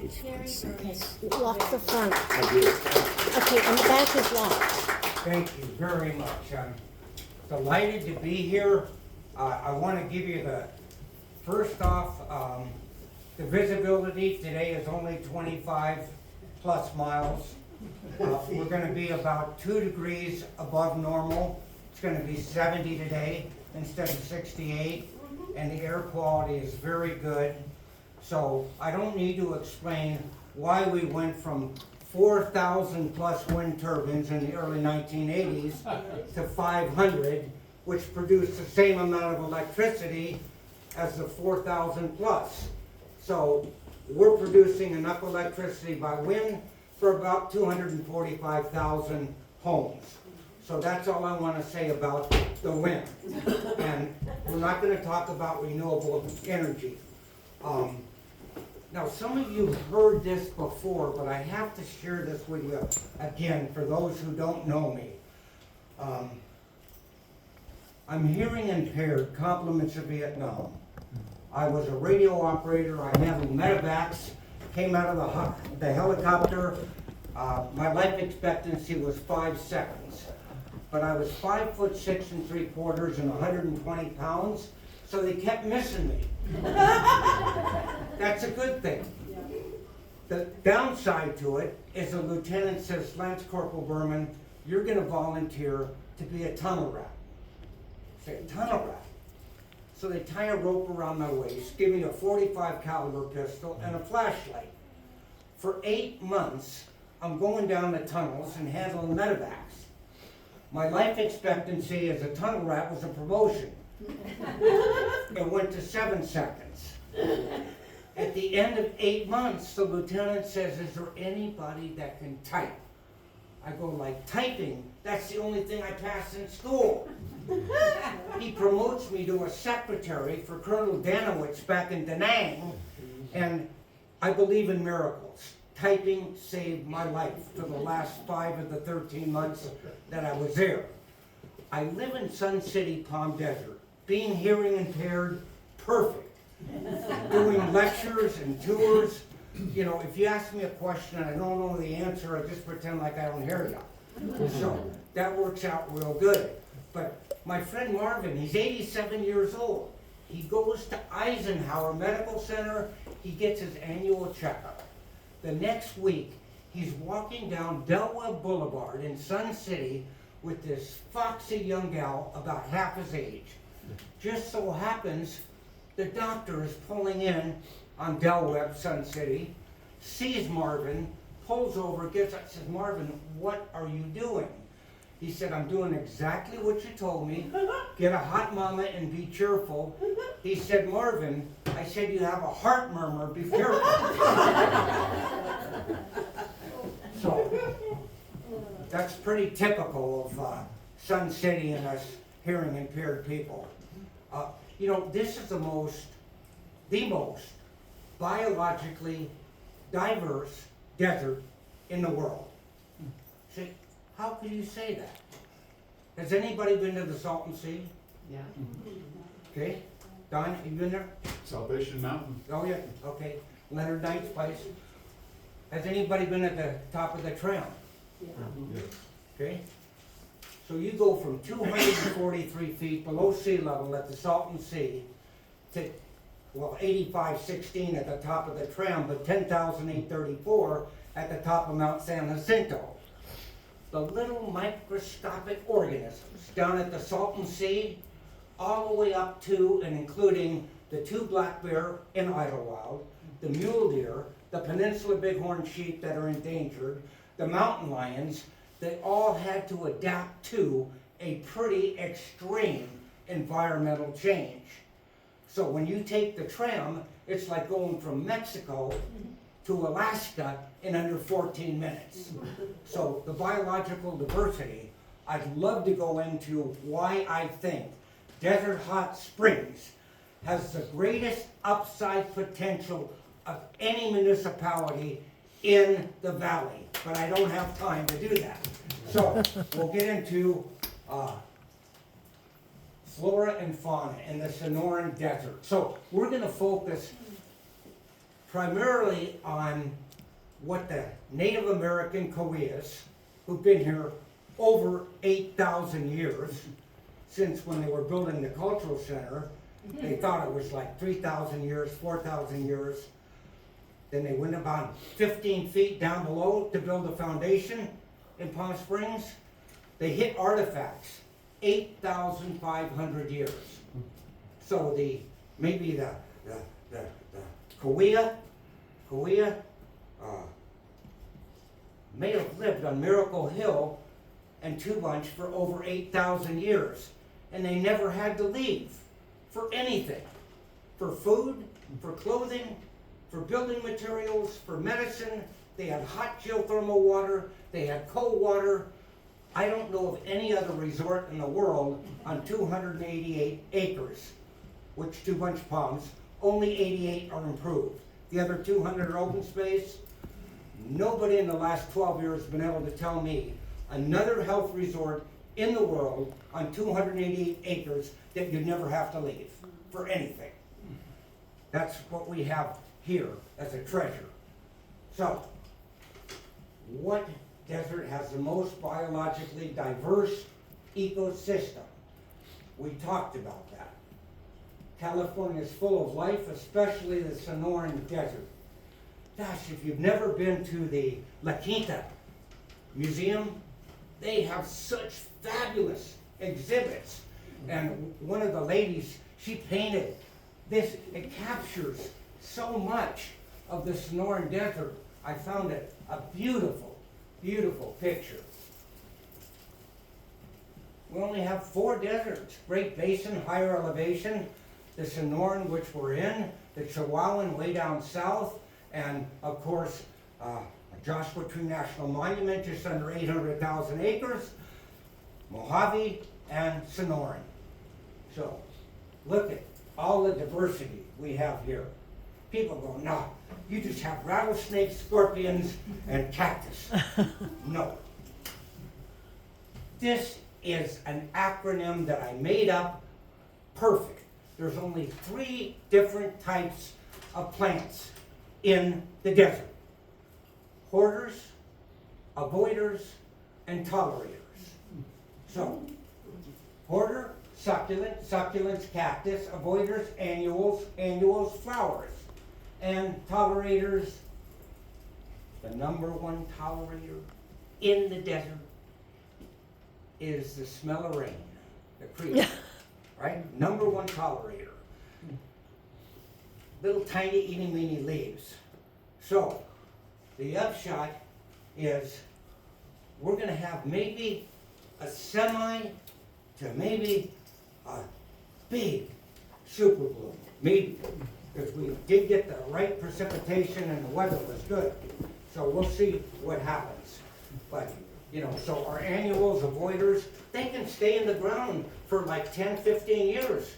Okay, lock the front. I do. Okay, and the back is locked. Thank you very much. I'm delighted to be here. I want to give you the, first off, the visibility today is only 25 plus miles. We're going to be about 2 degrees above normal. It's going to be 70 today instead of 68, and the air quality is very good. So I don't need to explain why we went from 4,000 plus wind turbines in the early 1980s to 500, which produced the same amount of electricity as the 4,000 plus. So we're producing enough electricity by wind for about 245,000 homes. So that's all I want to say about the wind. And we're not going to talk about renewable energy. Now, some of you heard this before, but I have to share this with you again for those who don't know me. I'm hearing impaired, compliments of Vietnam. I was a radio operator. I'm having medevacs, came out of the helicopter. My life expectancy was 5 seconds. But I was 5'6"3/4" and 120 pounds, so they kept missing me. That's a good thing. The downside to it is the lieutenant says, Lance Corporal Berman, you're going to volunteer to be a tunnel rat. I say, a tunnel rat? So they tie a rope around my waist, give me a .45 caliber pistol and a flashlight. For 8 months, I'm going down the tunnels and handling medevacs. My life expectancy as a tunnel rat was a promotion. It went to 7 seconds. At the end of 8 months, the lieutenant says, is there anybody that can type? I go, like typing? That's the only thing I passed in school. He promotes me to a secretary for Colonel Danowitz back in Da Nang, and I believe in miracles. Typing saved my life for the last 5 of the 13 months that I was there. I live in Sun City, Palm Desert. Being hearing impaired, perfect. Doing lectures and tours. You know, if you ask me a question and I don't know the answer, I just pretend like I don't hear you. So that works out real good. But my friend Marvin, he's 87 years old. He goes to Eisenhower Medical Center. He gets his annual checkup. The next week, he's walking down Delaware Boulevard in Sun City with this foxy young gal about half his age. Just so happens, the doctor is pulling in on Delaware, Sun City, sees Marvin, pulls over, gets up, says, Marvin, what are you doing? He said, I'm doing exactly what you told me. Get a hot mama and be cheerful. He said, Marvin, I said you have a heart murmur, be careful. So, that's pretty typical of Sun City and us hearing impaired people. You know, this is the most biologically diverse desert in the world. See, how can you say that? Has anybody been to the Salton Sea? Yeah. Okay. Don, have you been there? Salvation Mountain. Oh, yeah, okay. Leonard Knight's place. Has anybody been at the top of the trail? Yeah. Yes. Okay. So you go from 243 feet below sea level at the Salton Sea to, well, 8516 at the top of the tram, but 10,834 at the top of Mount San Jacinto. The little microscopic organisms down at the Salton Sea, all the way up to and including the 2 black bear in Idlewild, the mule deer, the peninsula bighorn sheep that are endangered, the mountain lions, they all had to adapt to a pretty extreme environmental change. So when you take the tram, it's like going from Mexico to Alaska in under 14 minutes. So the biological diversity, I'd love to go into why I think Desert Hot Springs has the greatest upside potential of any municipality in the valley, but I don't have time to do that. So we'll get into flora and fauna in the Sonoran Desert. So we're going to focus primarily on what the Native American Coeas, who've been here over 8,000 years, since when they were building the cultural center, they thought it was like 3,000 years, 4,000 years. Then they went about 15 feet down below to build a foundation in Palm Springs. They hit artifacts 8,500 years. So maybe the Coea may have lived on Miracle Hill and Two Bunch for over 8,000 years. And they never had to leave for anything. For food, for clothing, for building materials, for medicine. They had hot geothermal water, they had cold water. I don't know of any other resort in the world on 288 acres, which Two Bunch Palms, only 88 are improved. The other 200 are open space. Nobody in the last 12 years has been able to tell me another health resort in the world on 288 acres that you never have to leave for anything. That's what we have here as a treasure. So, what desert has the most biologically diverse ecosystem? We talked about that. California is full of life, especially the Sonoran Desert. Gosh, if you've never been to the La Quinta Museum, they have such fabulous exhibits. And one of the ladies, she painted this. It captures so much of the Sonoran Desert. I found it a beautiful, beautiful picture. We only have 4 deserts: Great Basin, higher elevation, the Sonoran, which we're in, the Chihuahuan way down south, and of course, Joshua Tree National Monument, just under 800,000 acres, Mojave, and Sonoran. So, look at all the diversity we have here. People go, no, you just have rattlesnakes, scorpions, and cactus. No. This is an acronym that I made up, perfect. There's only 3 different types of plants in the desert: hoarders, avoiders, and tolerators. So, hoarder, succulent, succulents, cactus, avoiders, annuals, flowers. And tolerators, the #1 tolerator in the desert is the smell of rain, the Creosote, right? #1 tolerator. Little tiny eeny-meeny leaves. So, the upshot is we're going to have maybe a semi to maybe a big super bloom. Maybe. Because we did get the right precipitation and the weather was good. So we'll see what happens. But, so our annuals, avoiders, they can stay in the ground for like 10, 15 years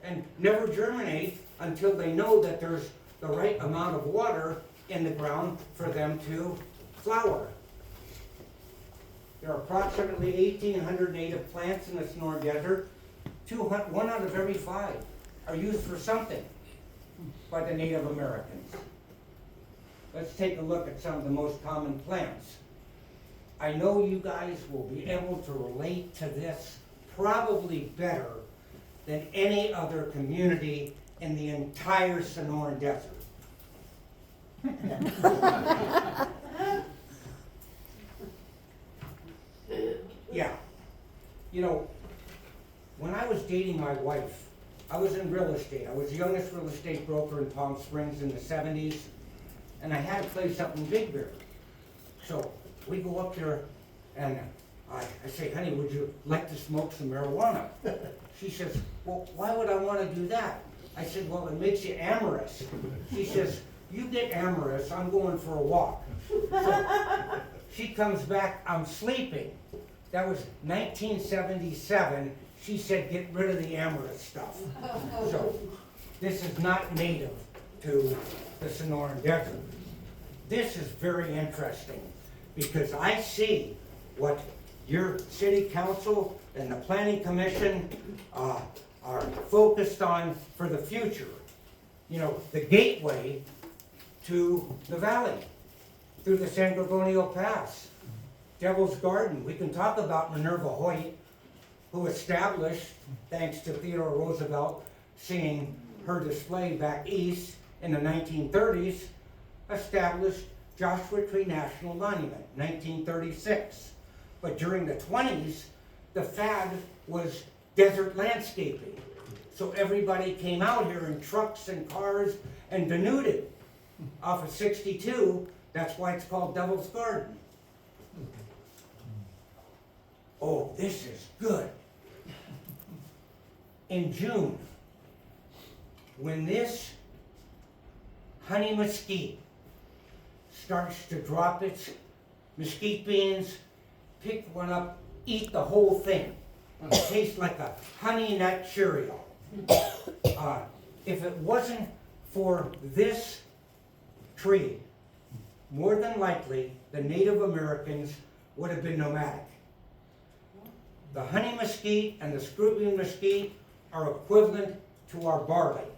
and never germinate until they know that there's the right amount of water in the ground for them to flower. There are approximately 1,800 native plants in the Sonoran Desert. 1 out of every 5 are used for something by the Native Americans. Let's take a look at some of the most common plants. I know you guys will be able to relate to this probably better than any other community in the entire Sonoran Desert. Yeah. When I was dating my wife, I was in real estate. I was the youngest real estate broker in Palm Springs in the 70s, and I had a place up in Big Bear. So we go up there, and I say, honey, would you like to smoke some marijuana? She says, well, why would I want to do that? I said, well, it makes you amorous. She says, you get amorous, I'm going for a walk. So she comes back, I'm sleeping. That was 1977. She said, get rid of the amorous stuff. So this is not native to the Sonoran Desert. This is very interesting because I see what your city council and the planning commission are focused on for the future. The gateway to the valley, through the San Gorgonio Pass, Devil's Garden. We can talk about Minerva Hoyt, who established, thanks to Theodore Roosevelt, seeing her display back east in the 1930s, established Joshua Tree National Monument, 1936. But during the 20s, the fad was desert landscaping. So everybody came out here in trucks and cars and denuded off of 62. That's why it's called Devil's Garden. Oh, this is good. In June, when this honey mesquite starts to drop its mesquite beans, pick one up, eat the whole thing. It tastes like a honey nut Cheerio. If it wasn't for this tree, more than likely the Native Americans would have been nomadic. The honey mesquite and the Scroobian mesquite are equivalent to our barley.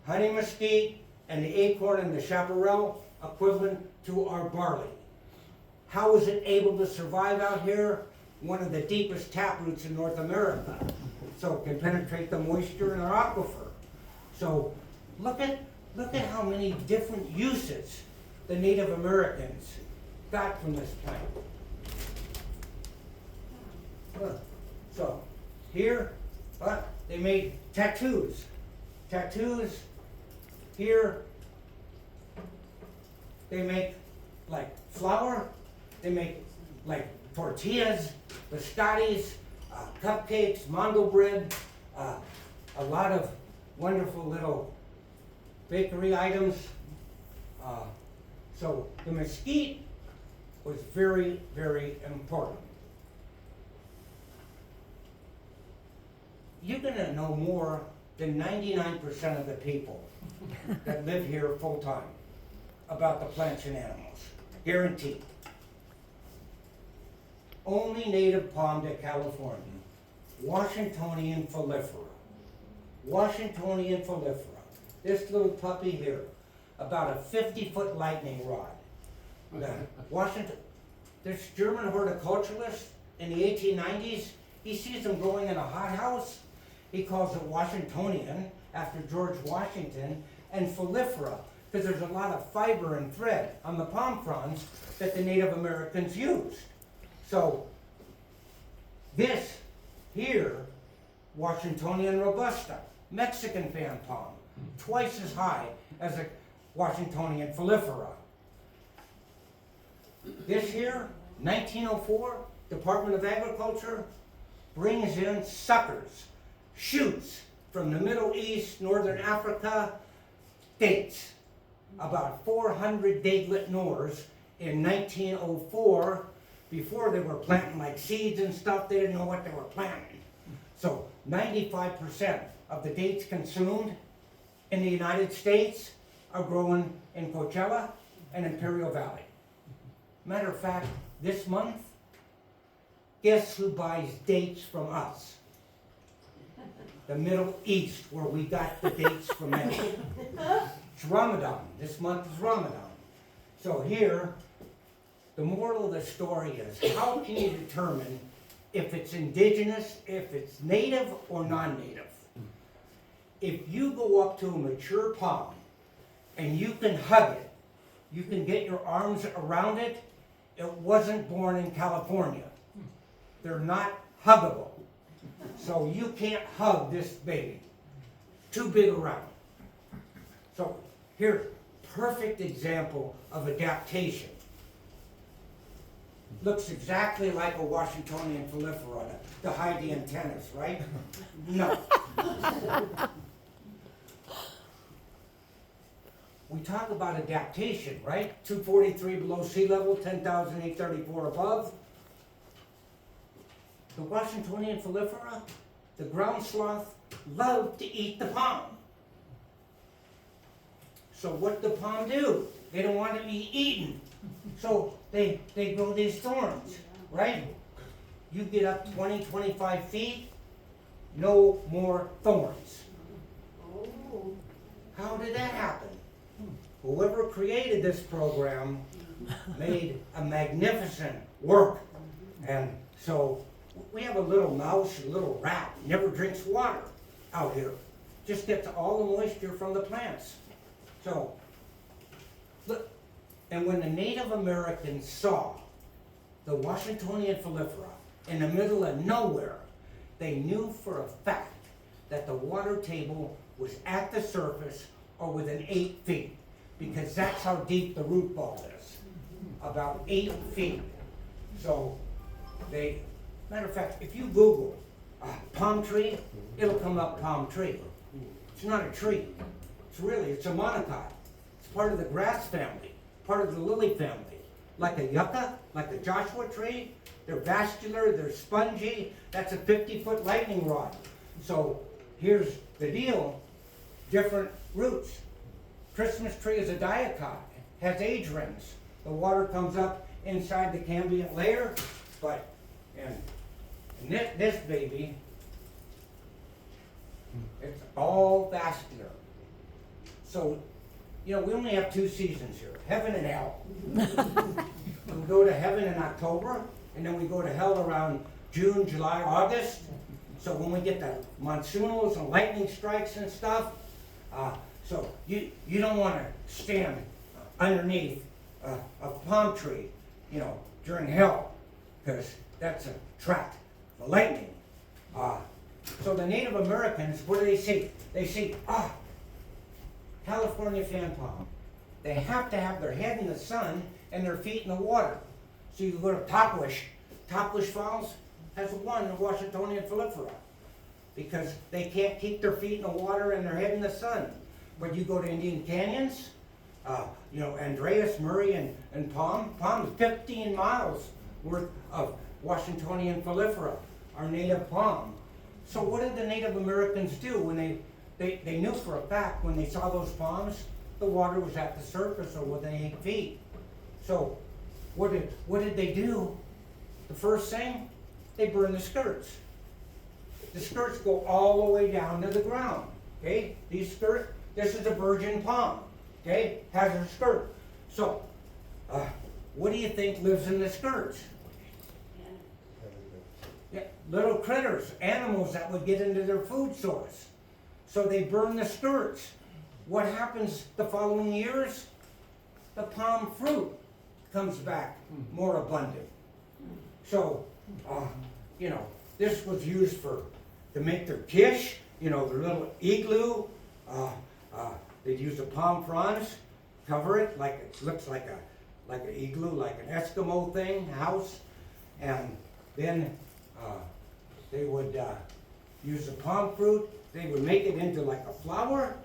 Honey mesquite and the acorn and the chaparral equivalent to our barley. How is it able to survive out here? One of the deepest taproots in North America. So it can penetrate the moisture in our aquifer. So look at how many different uses the Native Americans got from this plant. So here, they made tattoos. Tattoos. Here, they make like flour. They make like tortillas, biscottis, cupcakes, mondo bread, a lot of wonderful little bakery items. So the mesquite was very, very important. You're gonna know more than 99% of the people that live here full time about the plants and animals. Guaranteed. Only native palm to California, Washingtonian folifera. Washingtonian folifera. This little puppy here, about a 50-foot lightning rod. This German horticulturalist in the 1890s, he sees them growing in a hothouse. He calls it Washingtonian, after George Washington, and folifera, because there's a lot of fiber and thread on the palm fronds that the Native Americans used. So this here, Washingtonian robusta, Mexican fan palm, twice as high as a Washingtonian folifera. This here, 1904, Department of Agriculture brings in suckers, shoots from the Middle East, Northern Africa, dates. About 400 datelet nors in 1904. Before they were planting like seeds and stuff, they didn't know what they were planting. So 95% of the dates consumed in the United States are grown in Coachella and Imperial Valley. Matter of fact, this month, guess who buys dates from us? The Middle East, where we got the dates from them. It's Ramadan. This month is Ramadan. So here, the moral of the story is, how can you determine if it's indigenous, if it's native or non-native? If you go up to a mature palm and you can hug it, you can get your arms around it, it wasn't born in California. They're not huggable. So you can't hug this baby. Too big around. So here, perfect example of adaptation. Looks exactly like a Washingtonian folifera to hide the antennas, right? No. We talk about adaptation, right? 243 below sea level, 10,834 above. The Washingtonian folifera, the ground sloth, love to eat the palm. So what do palm do? They don't want to be eaten. So they grow these thorns, right? You get up 20, 25 feet, no more thorns. How did that happen? whoever created this program made a magnificent work. And so we have a little mouse, a little rat, never drinks water out here. Just gets all the moisture from the plants. So, look, and when the Native Americans saw the Washingtonian Phylifera in the middle of nowhere, they knew for a fact that the water table was at the surface or within 8 feet, because that's how deep the root ball is, about 8 feet. So matter of fact, if you Google palm tree, it'll come up palm tree. It's not a tree. It's a monocot. It's part of the grass family, part of the lily family. Like a yucca, like the Joshua tree, they're vascular, they're spongy. That's a 50-foot lightning rod. So here's the deal, different roots. Christmas tree is a diacot, has age rings. The water comes up inside the cambium layer, and this baby, it's all vascular. So, we only have 2 seasons here, heaven and hell. We go to heaven in October, and then we go to hell around June, July, August. So when we get the monsoonals and lightning strikes and stuff, so you don't want to stand underneath a palm tree, during hell, because that's a trap for lightning. So the Native Americans, what do they see? They see, California fan palm. They have to have their head in the sun and their feet in the water. So you go to Topwish Falls has one in Washingtonian Phylifera, because they can't keep their feet in the water and their head in the sun. But you go to Indian Canyons, Andreas, Murray, and Palm is 15 miles worth of Washingtonian Phylifera, our native palm. So what did the Native Americans do when they knew for a fact when they saw those palms, the water was at the surface or within 8 feet. So what did they do? The first thing, they burned the skirts. The skirts go all the way down to the ground. Okay, this is a virgin palm. Okay, has a skirt. So, what do you think lives in the skirts? Yeah, little critters, animals that would get into their food source. So they burn the skirts. What happens the following years? The palm fruit comes back more abundant. So, this was used to make their kish, their little igloo. They'd use the palm fronds, cover it like it looks like an igloo, like an Eskimo thing, house, and then they would use the palm fruit. They would make it into like a flour,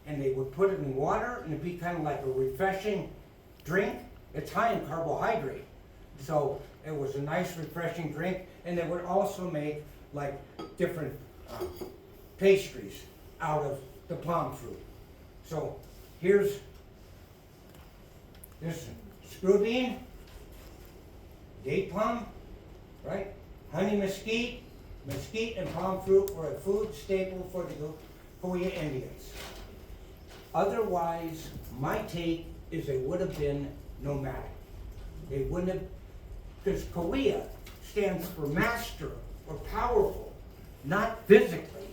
and they would put it in water, and it'd be kind of like a refreshing drink. It's high in carbohydrate, so it was a nice refreshing drink. And they would also make like different pastries out of the palm fruit. So here's this screw bean, date palm, right? Honey mesquite, and palm fruit were a food staple for the Koya Indians. Otherwise, my take is they would have been nomadic. They wouldn't have, because Koya stands for master or powerful, not physically,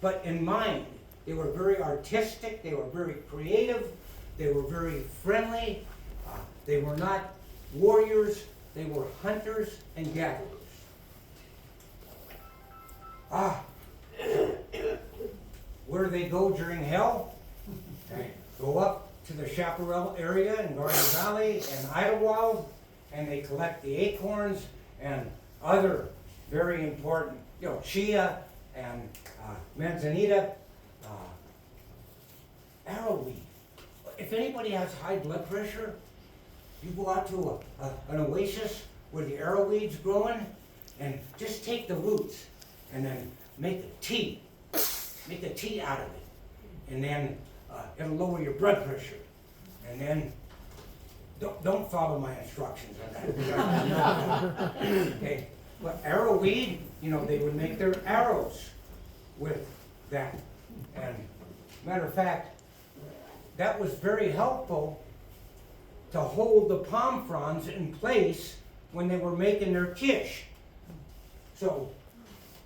but in mind. They were very artistic, they were very creative, they were very friendly, they were not warriors, they were hunters and gatherers. Where do they go during hell? They go up to the Chaparral area in Garden Valley and Idlewild, and they collect the acorns and other very important, chia and manzanita, arrowweed. If anybody has high blood pressure, you go out to an oasis where the arrowweed's growing, and just take the roots and then make a tea out of it, and then it'll lower your blood pressure. And then don't follow my instructions on that. Okay, but arrowweed, they would make their arrows with that. And matter of fact, that was very helpful to hold the palm fronds in place when they were making their kish. So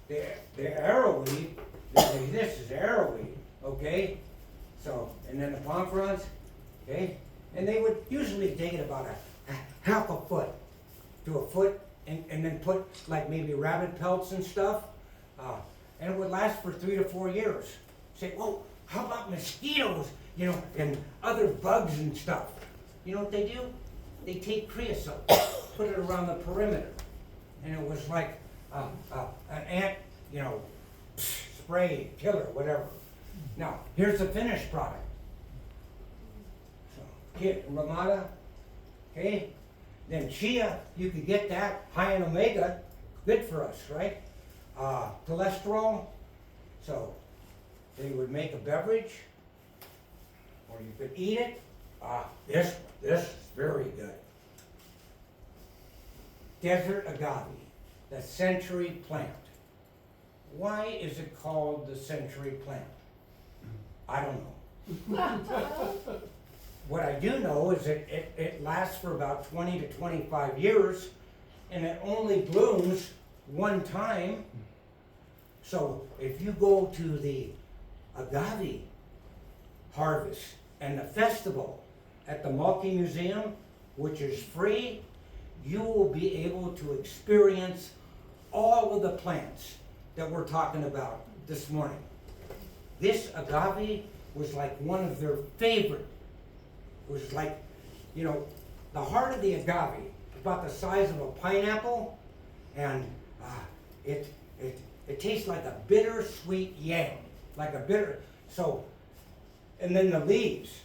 the arrowweed, this is arrowweed, okay? So, and then the palm fronds, okay? And they would usually dig it about a half a foot to a foot, and then put like maybe rabbit pelts and stuff, and it would last for 3 to 4 years. Say, whoa, how about mosquitoes, you know, and other bugs and stuff? You know what they do? They take creosote, put it around the perimeter, and it was like an ant, you know, spray, killer, whatever. Now, here's the finished product. So, Ramada, okay? Then chia, you could get that, high in omega, good for us, right? Cholesterol, so they would make a beverage, or you could eat it. This is very good. Desert agave, the century plant. Why is it called the century plant? I don't know. What I do know is that it lasts for about 20 to 25 years, and it only blooms one time. So if you go to the agave harvest and the festival at the Milky Museum, which is free, you will be able to experience all of the plants that we're talking about this morning. This agave was like one of their favorite. It was like, you know, the heart of the agave, about the size of a pineapple, and it tastes like a bittersweet yam, like a bitter. So, and then the leaves.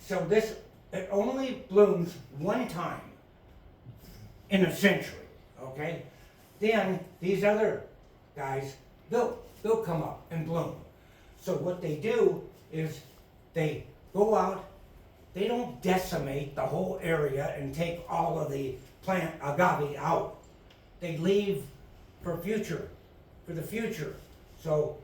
So this, it only blooms one time in a century, okay? Then these other guys, they'll come up and bloom. So what they do is they go out. They don't decimate the whole area and take all of the plant agave out. They leave for the future. So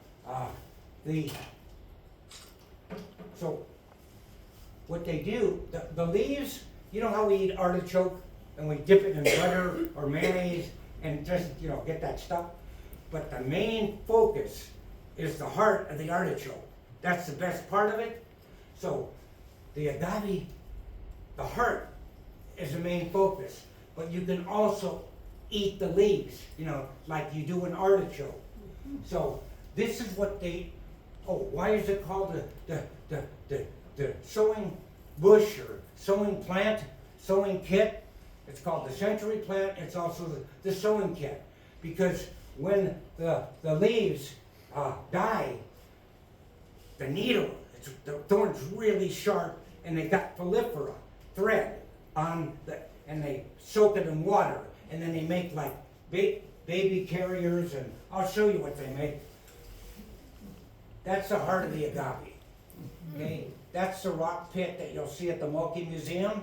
what they do, the leaves, you know how we eat artichoke and we dip it in butter or mayonnaise and just, you know, get that stuff? But the main focus is the heart of the artichoke. That's the best part of it. So the agave, the heart, is the main focus, but you can also eat the leaves, you know, like you do an artichoke. So this is what they, why is it called the sowing bush or sowing plant, sowing kit? It's called the century plant. It's also the sowing kit, because when the leaves die, the needle, the thorn's really sharp, and they got folifera thread on and they soak it in water, and then they make like baby carriers, and I'll show you what they make. That's the heart of the agave. Okay, that's the rock pit that you'll see at the Milky Museum.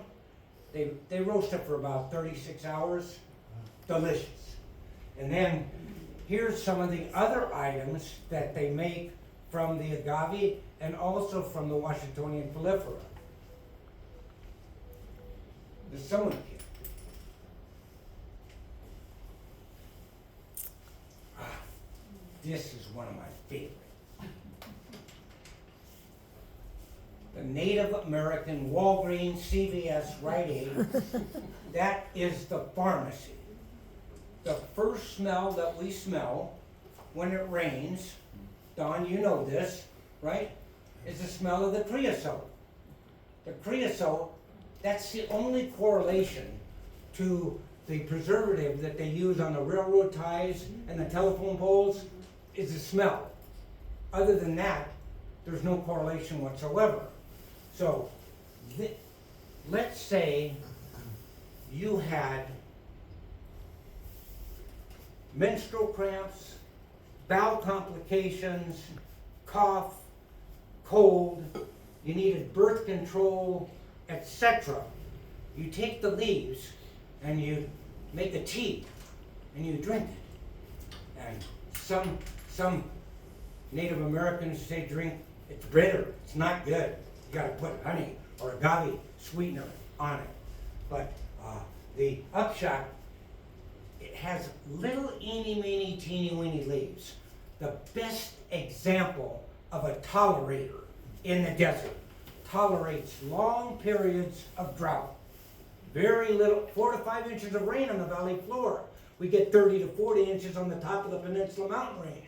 They roast it for about 36 hours. Delicious. And then here's some of the other items that they make from the agave and also from the Washingtonian folifera. The sewing kit. This is one of my favorite. The Native American Walgreens, CVS, Rite Aid. That is the pharmacy. The first smell that we smell when it rains, Don, you know this, right? Is the smell of the creosote. The creosote, that's the only correlation to the preservative that they use on the railroad ties and the telephone poles, is the smell. Other than that, there's no correlation whatsoever. So, let's say you had menstrual cramps, bowel complications, cough, cold, you needed birth control, etc. You take the leaves and you make a tea and you drink it. And some Native Americans say drink, it's bitter, it's not good. You gotta put honey or agave sweetener on it. But the upshot, it has little eeny meeny teeny weeny leaves. The best example of a tolerator in the desert. Tolerates long periods of drought. Very little, 4 to 5 inches of rain on the valley floor. We get 30 to 40 inches on the top of the peninsula mountain range,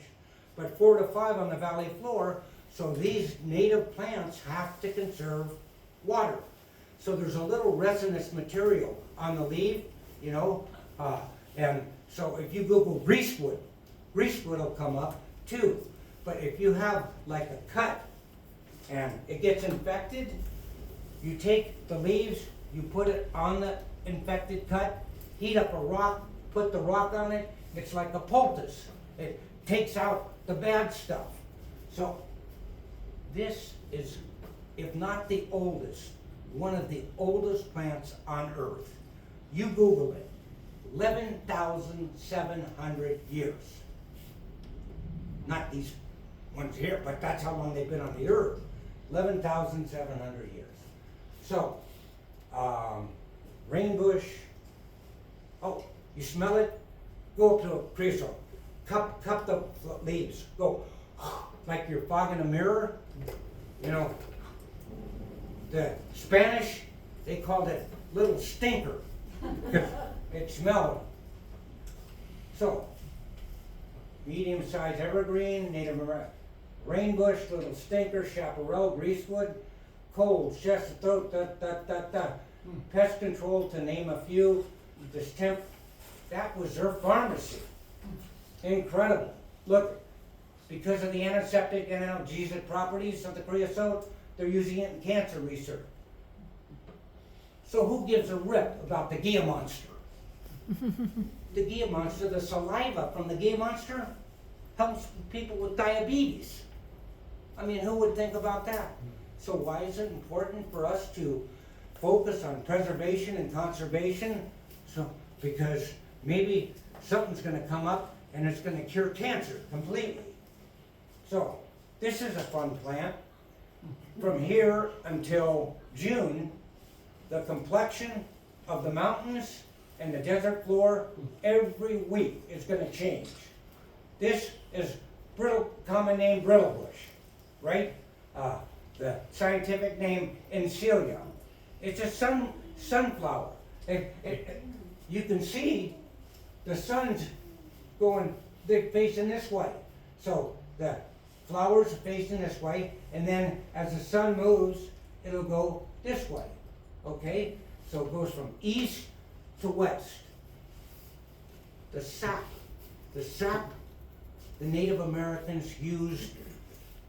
but 4 to 5 on the valley floor. So these native plants have to conserve water. So there's a little resinous material on the leaf, you know, and so if you Google greasewood, greasewood will come up too. But if you have like a cut and it gets infected, you take the leaves, you put it on the infected cut, heat up a rock, put the rock on it, it's like a poultice. It takes out the bad stuff. So this is, if not the oldest, one of the oldest plants on earth. You Google it, 11,700 years. Not these ones here, but that's how long they've been on the earth. 11,700 years. So, rainbush, oh, you smell it? Go up to a creosote, cup the leaves, go like you're fogging a mirror. You know, the Spanish, they called it little stinker. It smelled. So, medium-sized evergreen, Native American, rainbush, little stinker, chaparral, greasewood, cold, chest throat, pest control, to name a few. Distemper, that was their pharmacy. Incredible. Look, because of the antiseptic and analgesic properties of the creosote, they're using it in cancer research. So who gives a rip about the Gia monster? The Gia monster, the saliva from the Gia monster helps people with diabetes. I mean, who would think about that? So why is it important for us to focus on preservation and conservation? So, because maybe something's gonna come up and it's gonna cure cancer completely. So, this is a fun plant. From here until June, the complexion of the mountains and the desert floor every week is gonna change. This is common name brittlebush, right? The scientific name Encelia. It's a sunflower. You can see the sun's going, they're facing this way. So the flowers are facing this way, and then as the sun moves, it'll go this way. Okay? So it goes from east to west. The sap, the Native Americans used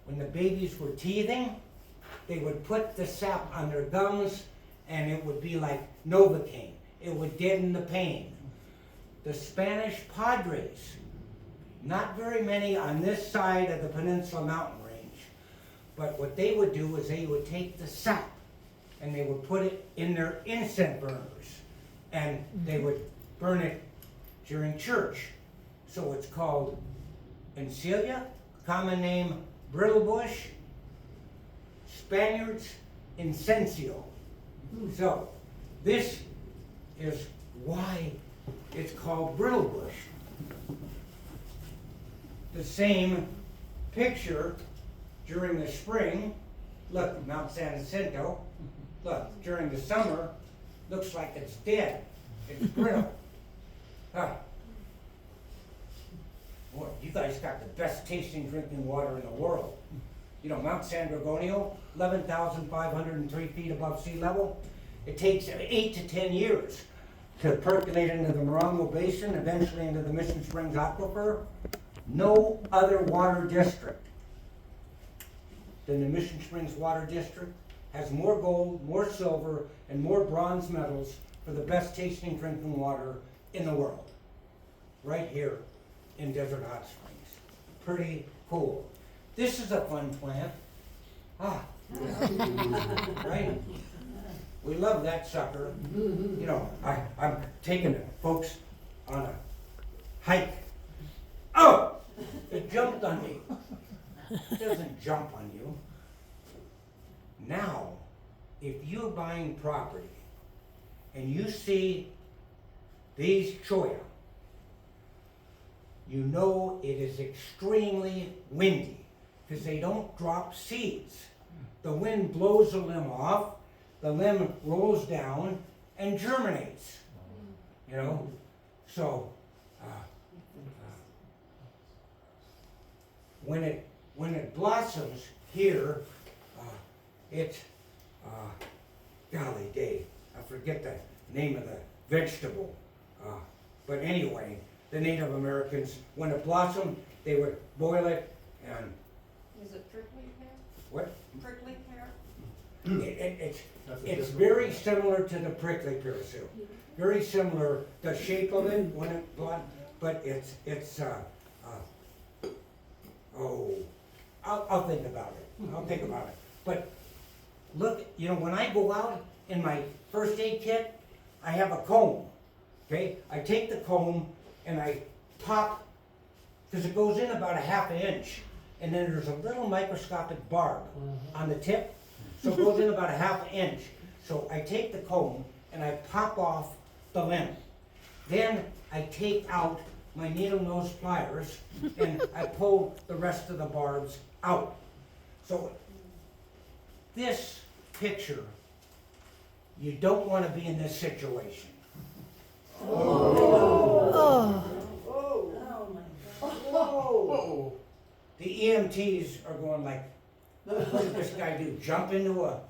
when the babies were teething. They would put the sap on their gums, and it would be like Novocaine. It would deaden the pain. The Spanish padres, not very many on this side of the Peninsula Mountain Range, but what they would do is they would take the sap and they would put it in their incense burners, and they would burn it during church. So it's called Encelia, common name brittlebush, Spaniards Incensio. So this is why it's called brittlebush. The same picture during the spring, look, Mount San Jacinto, look, during the summer, looks like it's dead. It's brittle. Boy, you guys got the best tasting drinking water in the world. You know, Mount San Gorgonio, 11,503 feet above sea level. It takes 8 to 10 years to percolate into the Morongo Basin, eventually into the Mission Springs Aquifer. No other water district than the Mission Springs Water District has more gold, more silver, and more bronze medals for the best tasting drinking water in the world. Right here in Desert Hot Springs. Pretty cool. This is a fun plant. Right? We love that sucker. You know, I'm taking folks on a hike. Oh! It jumped on me. It doesn't jump on you. Now, if you're buying property and you see these cholla, you know it is extremely windy because they don't drop seeds. The wind blows the limb off, the limb rolls down and germinates, you know? So, when it blossoms here, it's, golly day, I forget the name of the vegetable. But anyway, the Native Americans, when it blossomed, they would boil it and, Is it prickly pear? what? Prickly pear? It's very similar to the prickly pear soup. Very similar, the shape of it when it blossomed, but I'll think about it. I'll think about it. But look, you know, when I go out in my first aid kit, I have a comb. Okay, I take the comb and I pop, because it goes in about a ½ inch, and then there's a little microscopic barb on the tip, so it goes in about a ½ inch. So I take the comb and I pop off the limb. Then I take out my needle nose pliers and I pull the rest of the barbs out. So this picture, you don't want to be in this situation. Oh, Whoa. The EMTs are going like, what did this guy do? Jump into a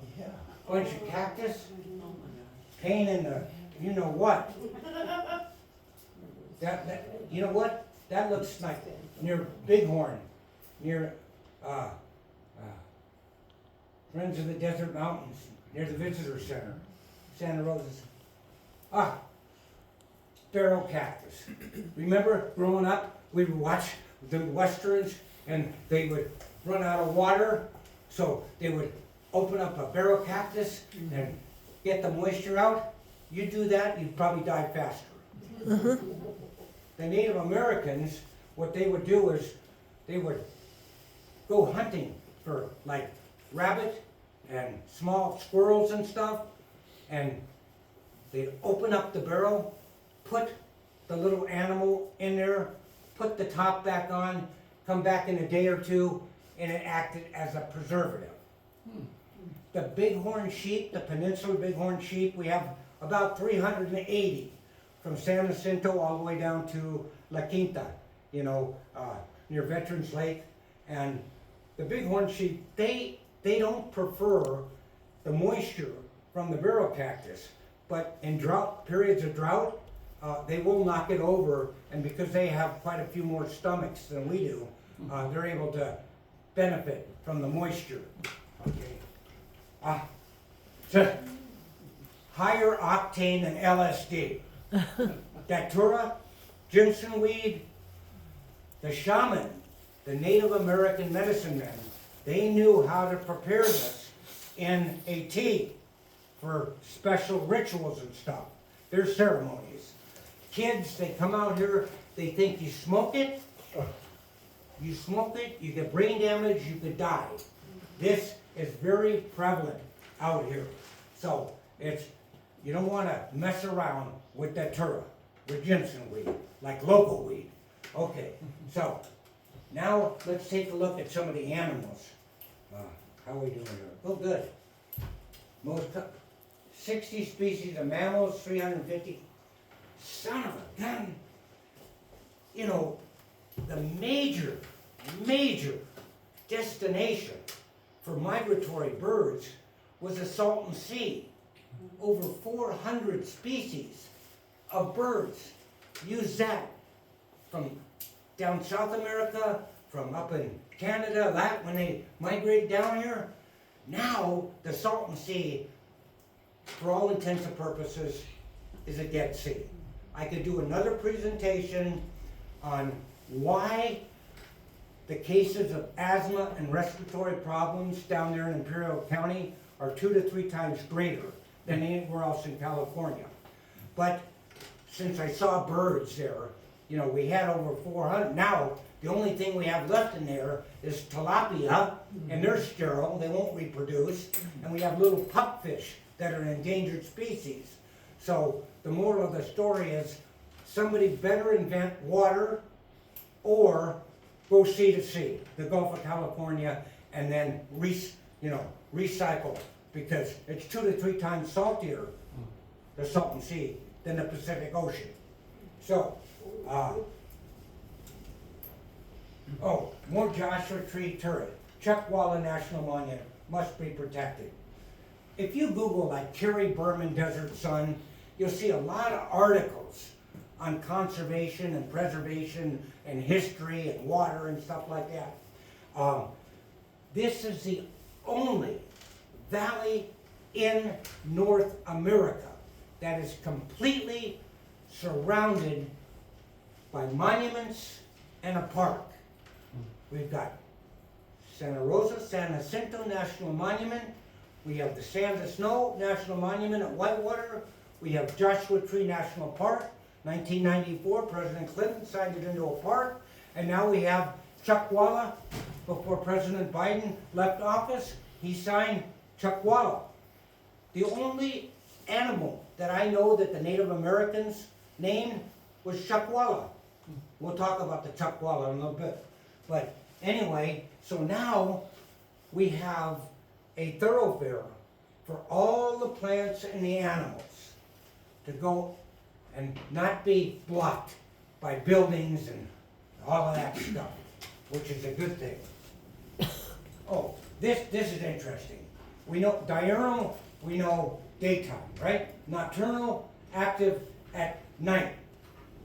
bunch of cactus? Pain in the, you know what? You know what? That looks like near Bighorn, near Friends of the Desert Mountains, near the Visitor Center, Santa Rosa's. Barrel cactus. Remember growing up, we would watch the westerns and they would run out of water, so they would open up a barrel cactus and get the moisture out. You do that, you'd probably die faster. The Native Americans, what they would do is they would go hunting for like rabbit and small squirrels and stuff, and they'd open up the barrel, put the little animal in there, put the top back on, come back in a day or two, and it acted as a preservative. The bighorn sheep, the peninsular bighorn sheep, we have about 380 from San Jacinto all the way down to La Quinta, you know, near Veterans Lake. And the bighorn sheep, they don't prefer the moisture from the barrel cactus, but in drought, periods of drought, they will knock it over, and because they have quite a few more stomachs than we do, they're able to benefit from the moisture. Okay. So, higher octane than LSD. Datura, Jimson weed, the shaman, the Native American medicine men, they knew how to prepare this in a tea for special rituals and stuff. There's ceremonies. Kids, they come out here, they think you smoke it, you get brain damage, you could die. This is very prevalent out here. So you don't want to mess around with datura, with Jimson weed, like local weed. Okay, so now let's take a look at some of the animals. How are we doing here? Oh, good. Most 60 species of mammals, 350. Son of a gun. You know, the major destination for migratory birds was the Salton Sea. Over 400 species of birds use that from down South America, from up in Canada, that when they migrate down here. Now, the Salton Sea, for all intents and purposes, is a dead sea. I could do another presentation on why the cases of asthma and respiratory problems down there in Imperial County are 2 to 3 times greater than anywhere else in California. But since I saw birds there, you know, we had over 400. Now The only thing we have left in there is tilapia, and they're sterile, they won't reproduce, and we have little pupfish that are an endangered species. So the moral of the story is somebody better invent water or go sea to sea, the Gulf of California, and then recycle, because it's 2 to 3 times saltier, the Salton Sea, than the Pacific Ocean. So, more Joshua Tree turret. Cholla National Monument must be protected. If you Google like Kerry Berman Desert Sun, you'll see a lot of articles on conservation and preservation and history and water and stuff like that. This is the only valley in North America that is completely surrounded by monuments and a park. We've got Santa Rosa, San Jacinto National Monument. We have the Sand of Snow National Monument at Whitewater. We have Joshua Tree National Park. 1994, President Clinton signed it into a park. And now we have Cholla. Before President Biden left office, he signed Cholla. The only animal that I know that the Native Americans named was Cholla. We'll talk about the Cholla in a little bit. But anyway, so now we have a thoroughfare for all the plants and the animals to go and not be blocked by buildings and all of that stuff, which is a good thing. Oh, this is interesting. We know diurnal, we know daytime, right? Nocturnal, active at night.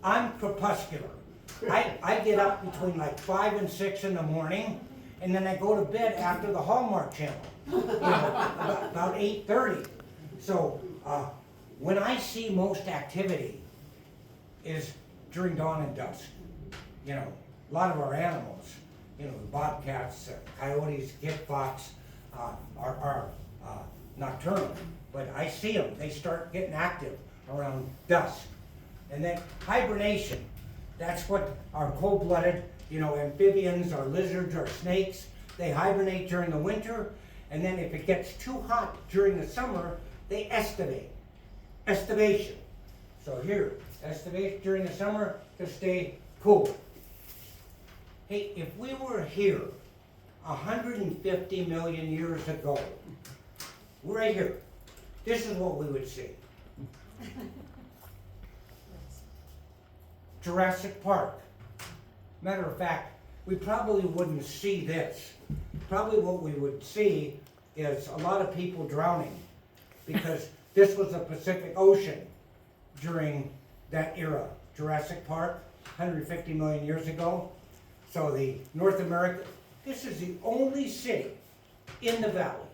I'm crepuscular. I get up between like 5 and 6 in the morning, and then I go to bed after the Hallmark Channel, about 8:30. So when I see most activity is during dawn and dusk. A lot of our animals, the bobcats, coyotes, kit fox, are nocturnal. But I see them, they start getting active around dusk. And then hibernation, that's what our cold-blooded, amphibians, our lizards, our snakes, they hibernate during the winter, and then if it gets too hot during the summer, they estivate. Estivation. So here, estivate during the summer to stay cool. Hey, if we were here 150 million years ago, right here, this is what we would see. Jurassic Park. Matter of fact, we probably wouldn't see this. Probably what we would see is a lot of people drowning, because this was the Pacific Ocean during that era. Jurassic Park, 150 million years ago. So the North America, this is the only city in the valley,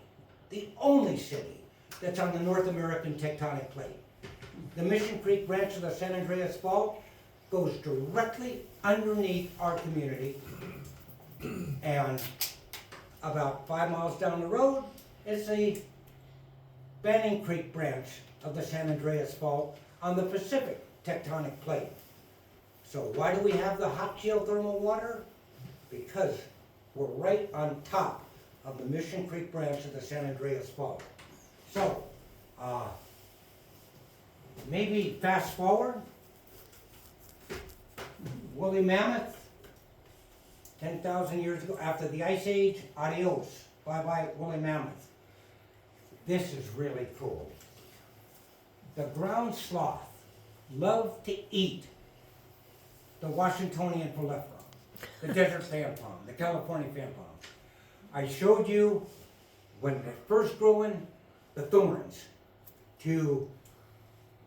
the only city that's on the North American tectonic plate. The Mission Creek branch of the San Andreas Fault goes directly underneath our community, and about 5 miles down the road is the Banning Creek branch of the San Andreas Fault on the Pacific tectonic plate. So why do we have the hot geothermal water? Because we're right on top of the Mission Creek branch of the San Andreas Fault. So, maybe fast forward, woolly mammoth, 10,000 years ago, after the Ice Age, adios, bye-bye woolly mammoth. This is really cool. The ground sloth love to eat the Washingtonian proliferum, the desert fan palm, the California fan palm. I showed you when they're first growing the thorns to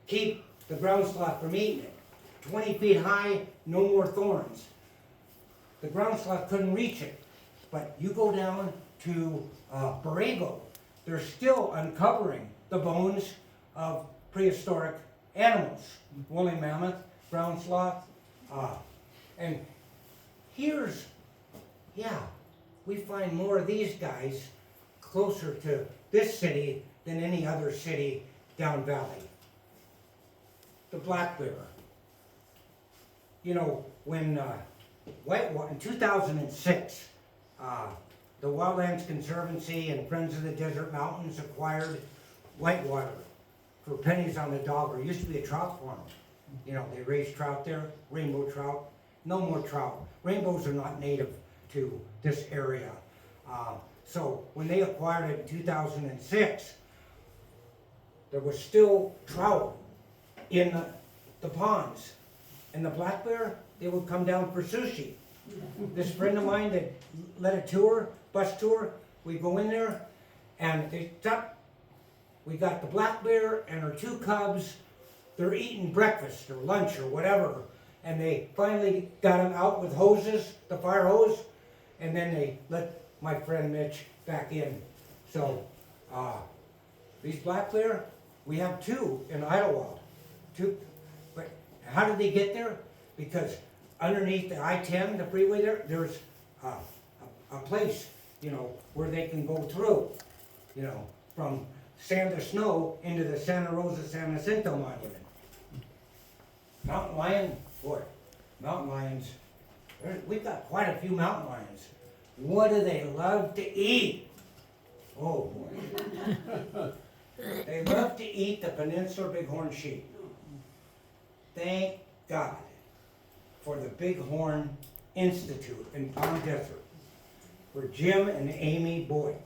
keep the ground sloth from eating it. 20 feet high, no more thorns. The ground sloth couldn't reach it. But you go down to Borrego, they're still uncovering the bones of prehistoric animals. Woolly mammoth, ground sloth. And here's, we find more of these guys closer to this city than any other city down valley. The black bear. When in 2006, the Wildlands Conservancy and Friends of the Desert Mountains acquired Whitewater for pennies on the dollar. It used to be a trout farm. You know, they raised trout there, rainbow trout. No more trout. Rainbows are not native to this area. So when they acquired it in 2006, there was still trout in the ponds. And the black bear, they would come down for sushi. This friend of mine that led a bus tour, we go in there and they stop. We got the black bear and her 2 cubs. They're eating breakfast or lunch or whatever. And they finally got them out with hoses, the fire hose, and then they let my friend Mitch back in. So, these black bear, we have 2 in Idlewild. 2, but how did they get there? Because underneath the I-10, the freeway there's a place, you know, where they can go through, you know, from Sand to Snow into the Santa Rosa San Jacinto Monument. Mountain lion, boy, mountain lions, we've got quite a few mountain lions. What do they love to eat? Oh boy. They love to eat the Peninsula Bighorn sheep. Thank God for the Bighorn Institute in Palm Desert, for Jim and Amy Boyd.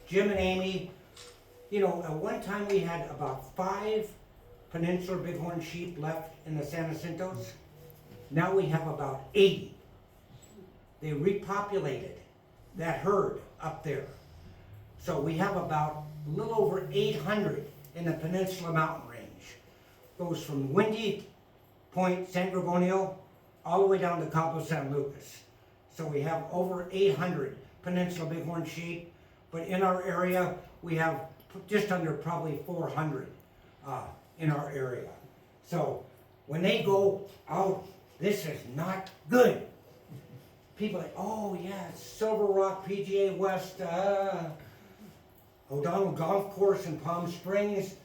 Jim and Amy, you know, at one time we had about 5 Peninsula Bighorn sheep left in the San Jacintos. Now we have about 80. They repopulated that herd up there. So we have about a little over 800 in the Peninsula Mountain Range. Goes from Windy Point, San Gregonio, all the way down to Cabo San Lucas. So we have over 800 Peninsula Bighorn sheep, but in our area, we have just under probably 400 in our area. So when they go out, this is not good. People are like, oh yeah, Silver Rock, PGA West, O'Donnell Golf Course in Palm Springs.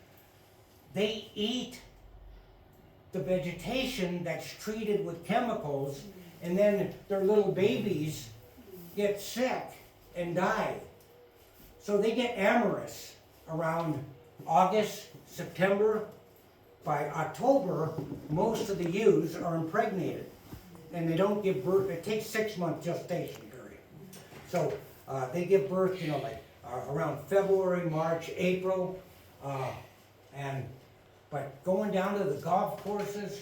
They eat the vegetation that's treated with chemicals, and then their little babies get sick and die. So they get amorous around August, September. By October, most of the ewes are impregnated, and they don't give birth. It takes 6-month gestation period. So they give birth, you know, like around February, March, April, but going down to the golf courses,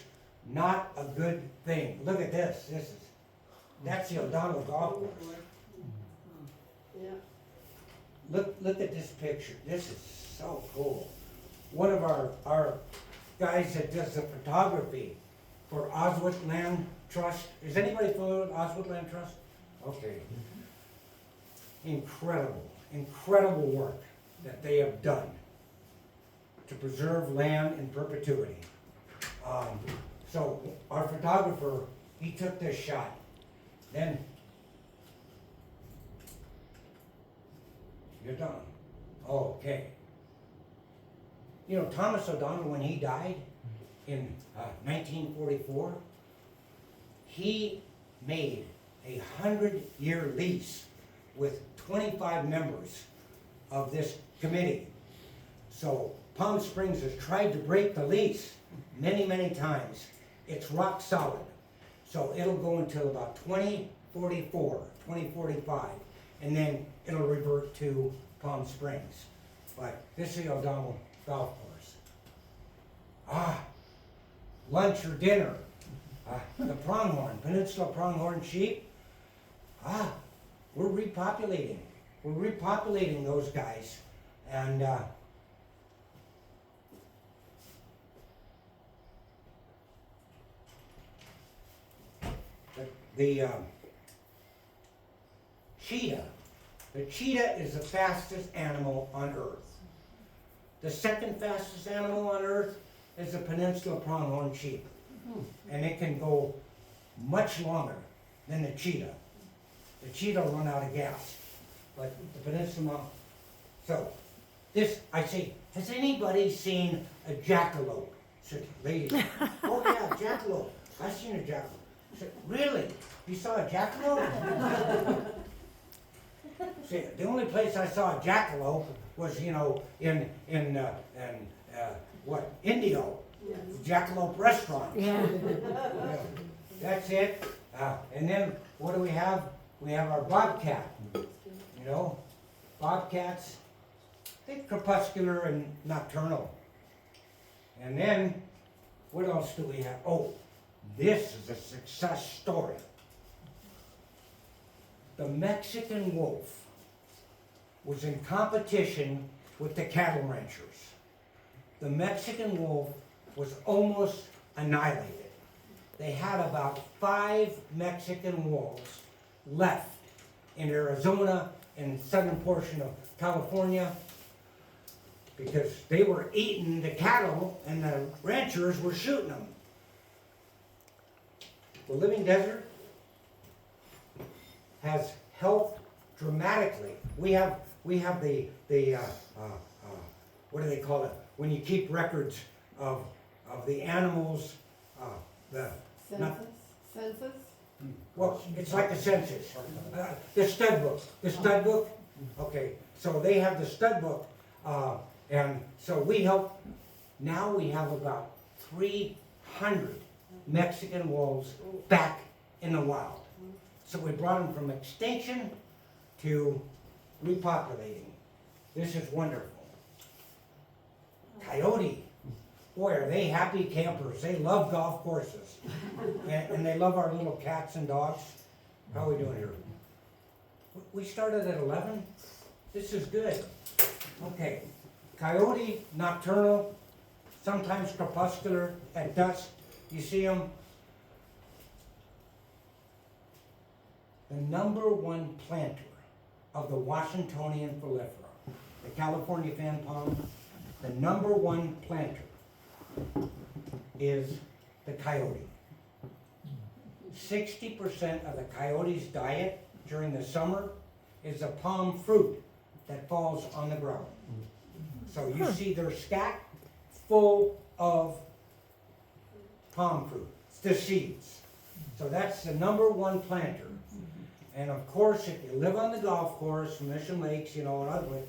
not a good thing. Look at this. That's the O'Donnell Golf Course. Yeah. Look at this picture. This is so cool. One of our guys that does the photography for Oswald Land Trust. Is anybody familiar with Oswald Land Trust? Okay. Incredible work that they have done to preserve land in perpetuity. So our photographer, he took this shot. Then, you're done. Okay. You know, Thomas O'Donnell, when he died in 1944, he made a 100-year lease with 25 members of this committee. So Palm Springs has tried to break the lease many times. It's rock solid. So it'll go until about 2044, 2045, and then it'll revert to Palm Springs. But this is the O'Donnell Golf Course. Lunch or dinner. The pronghorn, Peninsula pronghorn sheep. We're repopulating. We're repopulating those guys. And the cheetah. The cheetah is the fastest animal on Earth. The second fastest animal on Earth is the Peninsula pronghorn sheep. And it can go much longer than the cheetah. The cheetah will run out of gas. But the Peninsula, so this, I say, has anybody seen a jackalope? Said, ladies, oh yeah, jackalope. I've seen a jackalope. I said, really? You saw a jackalope? See, the only place I saw a jackalope was, you know, in Indio, jackalope restaurant. Yeah. Yeah, that's it. And then what do we have? We have our bobcat. You know, bobcats, they're crepuscular and nocturnal. And then, what else do we have? Oh, this is a success story. The Mexican wolf was in competition with the cattle ranchers. The Mexican wolf was almost annihilated. They had about 5 Mexican wolves left in Arizona and southern portion of California because they were eating the cattle and the ranchers were shooting them. The living desert has helped dramatically. We have the what do they call it when you keep records of the animals, Census? well, it's like a census. The stud book. The stud book. Okay, so they have the stud book, and so we help. Now we have about 300 Mexican wolves back in the wild. So we brought them from extinction to repopulating. This is wonderful. Coyote. Boy, are they happy campers. They love golf courses. And they love our little cats and dogs. How are we doing here? We started at 11? This is good. Okay. Coyote, nocturnal, sometimes crepuscular, at dusk. You see them? The #1 planter of the Washingtonian Folifera, the California fan palm, the #1 planter is the coyote. 60% of the coyote's diet during the summer is a palm fruit that falls on the ground. So you see their scat full of palm fruit, the seeds. So that's the #1 planter. And of course, if you live on the golf course, Mission Lakes, you know, and other,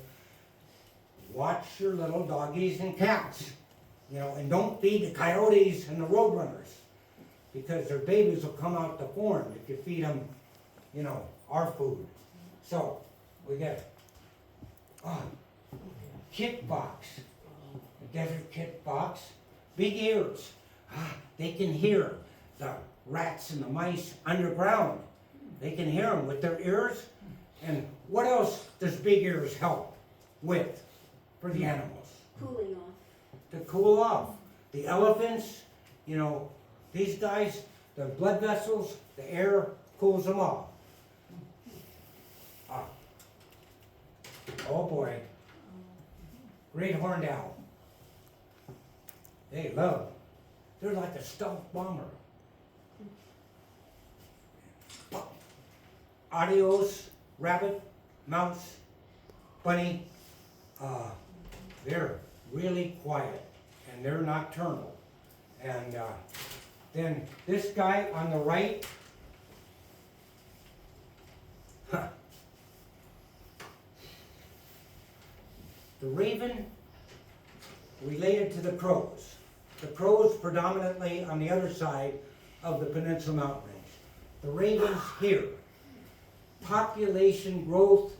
watch your little doggies and cats. You know, and don't feed the coyotes and the roadrunners because their babies will come out deformed if you feed them, you know, our food. So, we got kit fox, the desert kit fox, big ears. They can hear the rats and the mice underground. They can hear them with their ears. And what else does big ears help with for the animals? Cooling off. To cool off. The elephants, you know, these guys, the blood vessels, the air cools them off. Oh boy. Great horned owl. They love. They're like a stealth bomber. Adios, rabbit, mouse, bunny, they're really quiet and they're nocturnal. And then this guy on the right, the raven related to the crows. The crows predominantly on the other side of the Peninsula Mountain Range. The ravens here. Population growth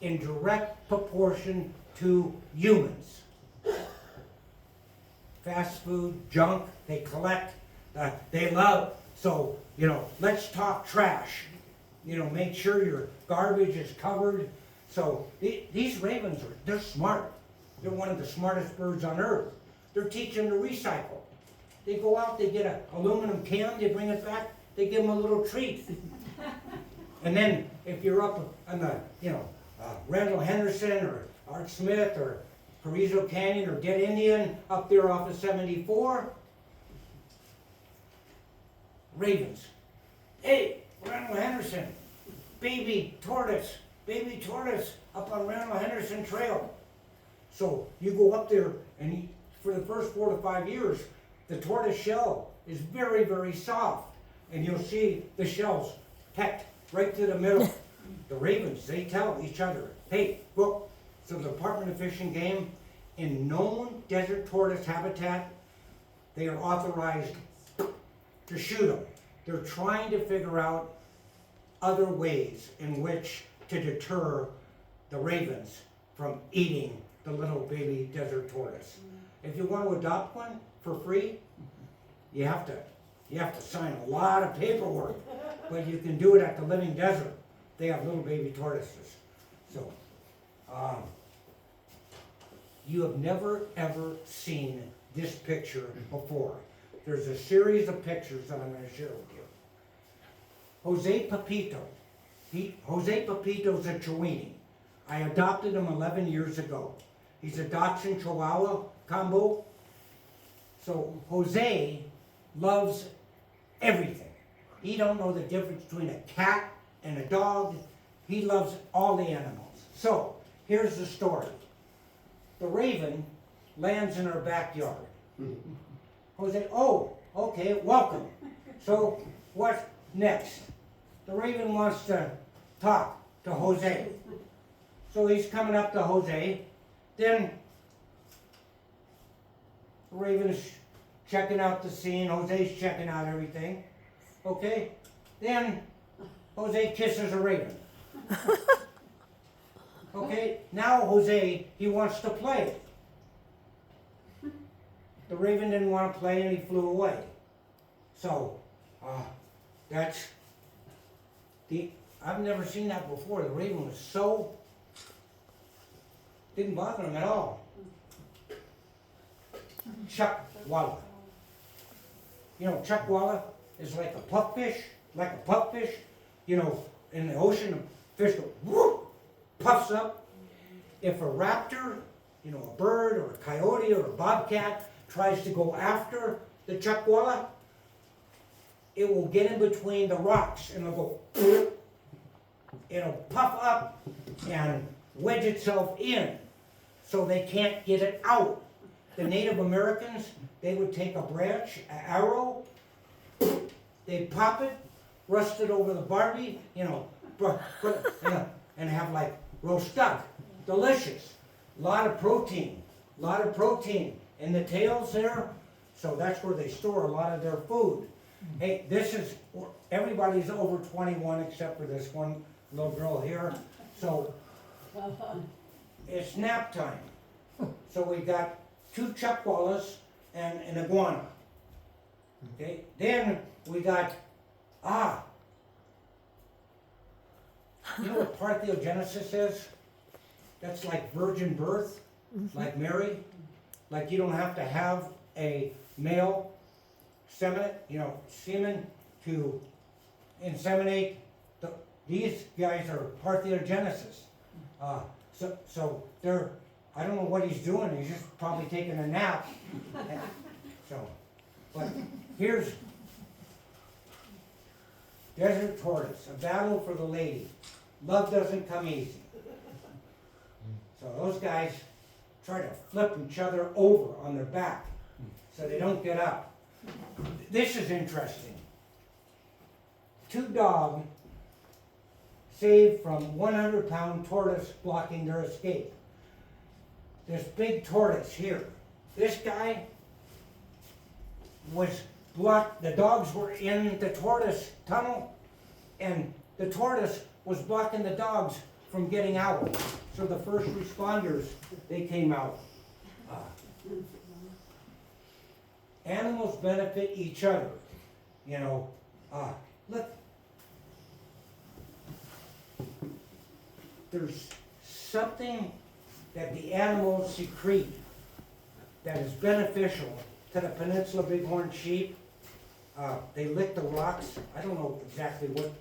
in direct proportion to humans. Fast food, junk, they collect, they love. So, you know, let's talk trash. You know, make sure your garbage is covered. So these ravens they're smart. They're one of the smartest birds on earth. They're teaching them to recycle. They go out, they get an aluminum can, they bring it back, they give them a little treat. And then if you're up on the, you know, Randall Henderson or Art Smith or Carrizo Canyon or Dead Indian up there off of 74, ravens. Hey, Randall Henderson, baby tortoise up on Randall Henderson Trail. So you go up there and for the first 4 to 5 years, the tortoise shell is very, very soft. and you'll see the shells pecked right to the middle. The ravens, they tell each other, hey, look. So the Department of Fish and Game, in known desert tortoise habitat, they are authorized to shoot them. They're trying to figure out other ways in which to deter the ravens from eating the little baby desert tortoise. If you want to adopt one for free, you have to sign a lot of paperwork, but you can do it at the Living Desert. They have little baby tortoises. So, you have never ever seen this picture before. There's a series of pictures that I'm going to share with you. Jose Pepito. Jose Pepito's a Chihuahua. I adopted him 11 years ago. He's a Dachshund Chihuahua combo. So Jose loves everything. He don't know the difference between a cat and a dog. He loves all the animals. So here's the story. The raven lands in our backyard. Jose, oh, okay, welcome. So what's next? The raven wants to talk to Jose. So he's coming up to Jose. Then the raven is checking out the scene. Jose's checking out everything. Okay? Then Jose kisses a raven. Okay? Now Jose, he wants to play. The raven didn't want to play and he flew away. So, that's I've never seen that before. The raven was so, didn't bother him at all. Cholla. You know, cholla is like a pupfish, you know, in the ocean, a fish goes, whoop, puffs up. If a raptor, you know, a bird or a coyote or a bobcat tries to go after the cholla, it will get in between the rocks and it'll go, it'll puff up and wedge itself in so they can't get it out. The Native Americans, they would take a branch, an arrow, they'd pop it, rust it over the barbie, you know, and have like roast duck. Delicious. A lot of protein in the tails there. So that's where they store a lot of their food. Hey, this is, everybody's over 21 except for this one little girl here. So it's nap time. So we got 2 cholas and an iguana. Okay, then we got, you know what parthenogenesis is? That's like virgin birth, like Mary. Like you don't have to have a male semen to inseminate. These guys are parthenogenesis. So they're, I don't know what he's doing. He's just probably taking a nap. So, but here's desert tortoise, a battle for the lady. Love doesn't come easy. So those guys try to flip each other over on their back so they don't get up. This is interesting. 2 dogs saved from 100-pound tortoise blocking their escape. This big tortoise here. This guy was blocked. The dogs were in the tortoise tunnel, and the tortoise was blocking the dogs from getting out. So the first responders, they came out. Animals benefit each other. You know, look. There's something that the animals secrete that is beneficial to the Peninsula Bighorn sheep. They lick the rocks. I don't know exactly what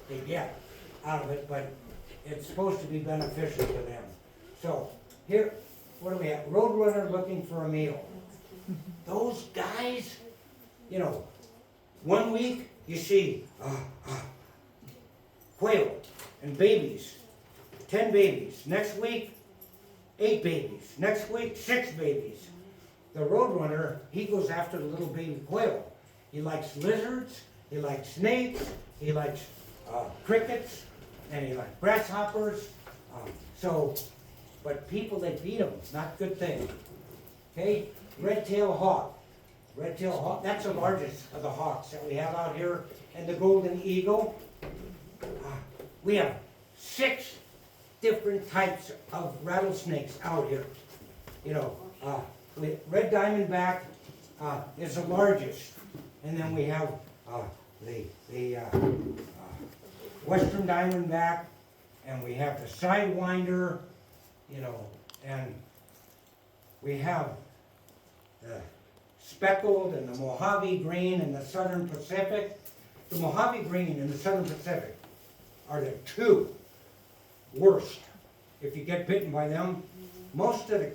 they get out of it, but it's supposed to be beneficial to them. So here, what do we have? Roadrunner looking for a meal. Those guys, you know, one week you see quail and babies, 10 babies. Next week, 8 babies. Next week, 6 babies. The roadrunner, he goes after the little baby quail. He likes lizards, He likes snakes, he likes crickets, and he likes grasshoppers. But people, they feed them, not a good thing. Okay, red-tailed hawk. Red-tailed hawk, that's the largest of the hawks that we have out here. And the golden eagle. We have 6 different types of rattlesnakes out here. You know, red diamondback is the largest. And then we have the western diamondback, and we have the sidewinder, you know, and we have the speckled and the Mojave green in the southern Pacific. The Mojave green in the southern Pacific are the 2 worst if you get bitten by them. Most of the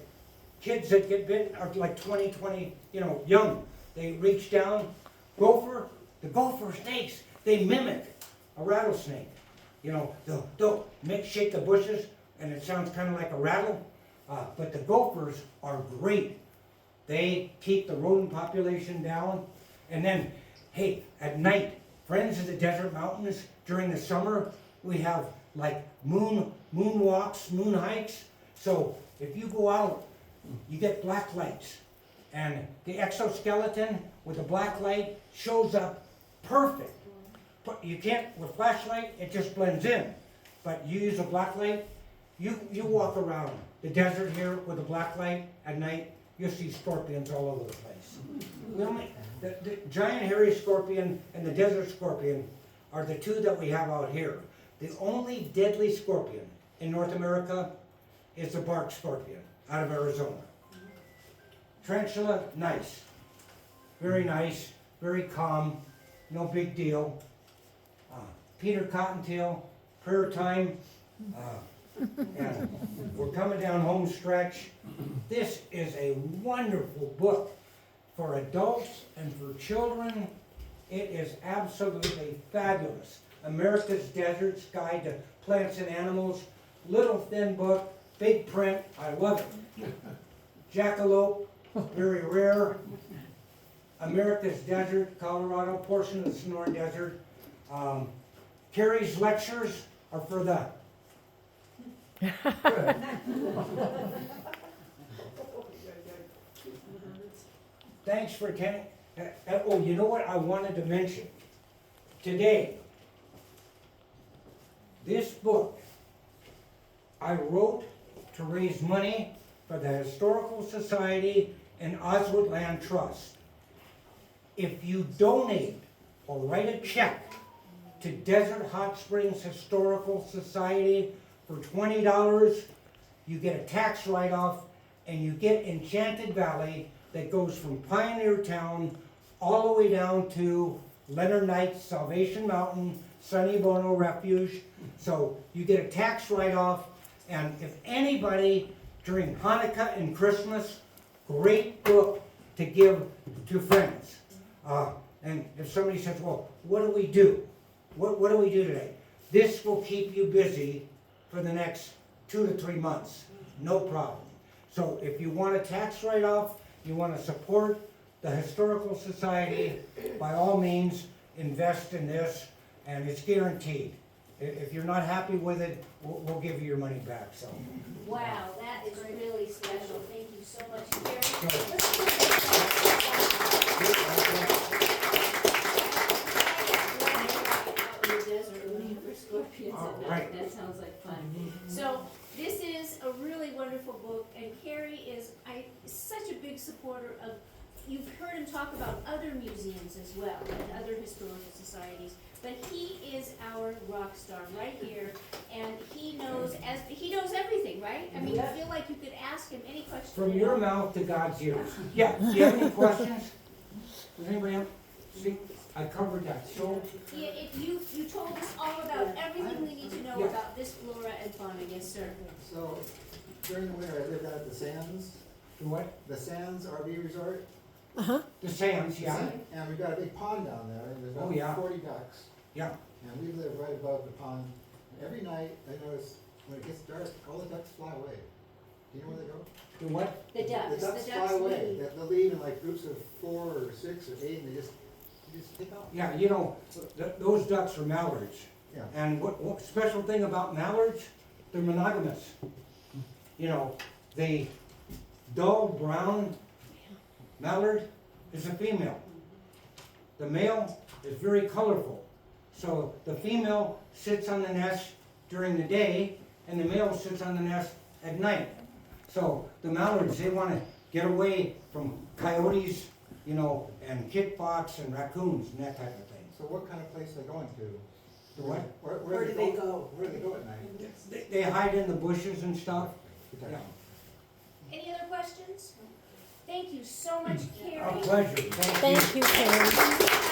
kids that get bitten are like 20, you know, young. They reach down. The gopher snakes, they mimic a rattlesnake. You know, they'll shake the bushes and it sounds kind of like a rattle. But the gophers are great. They keep the rodent population down. And then, hey, at night, Friends of the Desert Mountains, during the summer, we have like moon walks, moon hikes. So if you go out, you get black lights. And the exoskeleton with the black light shows up perfect. But you can't, with flashlight, it just blends in. But you use a black light, you walk around the desert here with a black light at night, you'll see scorpions all over the place. The giant hairy scorpion and the desert scorpion are the 2 that we have out here. The only deadly scorpion in North America is the bark scorpion out of Arizona. Tarantula, nice. Very nice, very calm, no big deal. Peter Cottontail, prayer time. And we're coming down home stretch. This is a wonderful book for adults and for children. It is absolutely fabulous. America's Deserts Guide to Plants and Animals. Little thin book, big print. I love it. Jackalope, very rare. America's Desert, Colorado, portion of the Sonoran Desert. Kerry's lectures are for the Thanks for attending. Oh, you know what I wanted to mention? Today, this book I wrote to raise money for the Historical Society and Oswald Land Trust. If you donate or write a check to Desert Hot Springs Historical Society for $20, you get a tax write-off, and you get Enchanted Valley that goes from Pioneer Town all the way down to Leonard Knight's Salvation Mountain, Sunny Bono Refuge. So you get a tax write-off, and if anybody during Hanukkah and Christmas, great book to give to friends. And if somebody says, well, what do we do? What do we do today? This will keep you busy for the next 2 to 3 months. No problem. So if you want a tax write-off, you want to support the Historical Society, by all means, invest in this, and it's guaranteed. If you're not happy with it, we'll give you your money back. So. Wow, that is really special. Thank you so much, Kerry. That sounds like fun. So this is a really wonderful book, and Kerry is such a big supporter of. You've heard him talk about other museums as well, and other historical societies. But he is our rock star right here, and he knows everything, right? I mean, you feel like you could ask him any question. From your mouth to God's ears. Yeah. Do you have any questions? Does anybody have? See, I covered that. So. Yeah, you told us all about everything we need to know about this flora and fauna. Yes, sir. So during the winter, I lived out at the Sands. The what? The Sands RV Resort. The sands, yeah. And we've got a big pond down there, and there's about 40 ducks. Yeah. And we live right above the pond. And every night, I notice when it gets dark, all the ducks fly away. Do you know where they go? The what? The ducks. The ducks fly away. They'll leave in like groups of 4 or 6 or 8, and they just You just stick out. Yeah, you know, those ducks are mallards. Yeah. And what special thing about mallards, they're monogamous. You know, the dull brown mallard is a female. The male is very colorful. So the female sits on the nest during the day and the male sits on the nest at night. So the mallards, they want to get away from coyotes, you know, and kit fox and raccoons and that type of thing. So what kind of place are they going to? The what? Where do they go? Where do they go at night? They hide in the bushes and stuff. Yeah. Any other questions? Thank you so much, Carrie. Our pleasure. Thank you. Thank you, Karen.